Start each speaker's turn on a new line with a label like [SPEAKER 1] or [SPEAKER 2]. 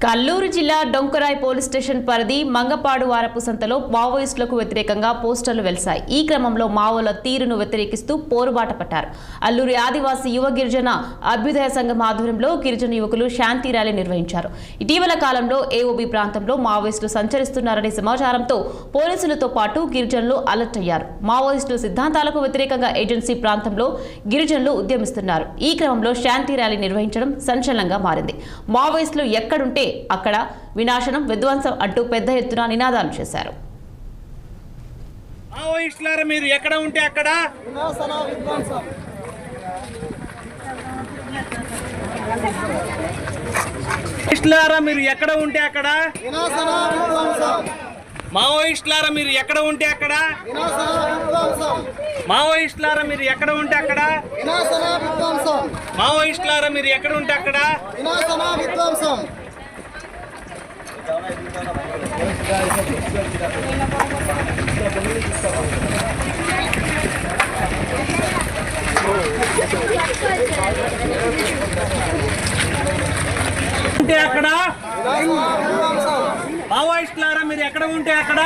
[SPEAKER 1] కల్లూరు జిల్లా Donkarai police station పరిధి మంగపాడు వారపు సంతలో మావోయిస్టులకు వ్యతిరేకంగా పోస్టర్లు వెలిశాయి. ఈ క్రమంలో మావోల తీరును వ్యతిరేకిస్తూ పోరుబాట పట్టారు. అల్లూరి ఆదివాసీ యువ గిరిజన అభ్యుదయ సంఘం ఆధ్వర్యంలో గిరిజన యువకులు శాంతి ర్యాలీ నిర్వహించారు. ఇటీవల కాలంలో ఏఓబి ప్రాంతంలో మావోయిస్టులు సంచరిస్తున్నారనే సమాచారంతో పోలీసులతో పాటు గిరిజనులు అలర్ట్ అయ్యారు. మావోయిస్టుల సిద్ధాంతాలకు వ్యతిరేకంగా ఏజెన్సీ ప్రాంతంలో గిరిజనులు ఉద్యమిస్తున్నారు. ఈ క్రమంలో శాంతి ర్యాలీ నిర్వహించడం సంచలనంగా మారింది. మావోయిస్టులు ఎక్కడుంటే అక్కడ వినాశనం, విధ్వంసం అంటూ పెద్ద ఎత్తున నినాదాలు చేశారు.
[SPEAKER 2] మావోయిస్టులారా మీరు ఎక్కడ ఉంటే అక్కడ వినాశన విధ్వంసం. మావోయిస్టులారా మీరు ఎక్కడ ఉంటే అక్కడ వినాశన విధ్వంసం. మావోయిస్టులారా మీరు ఎక్కడ ఉంటే అక్కడ వినాశన విధ్వంసం. మావోయిస్టులారా మీరు ఎక్కడ ఉంటే అక్కడ వినాశన విధ్వంసం. మావోయిస్టులారా మీరు ఎక్కడ ఉంటే అక్కడ వినాశన విధ్వంసం. ఉంటే అక్కడ మావోయిస్టులారా మీరు ఎక్కడ ఉంటే అక్కడ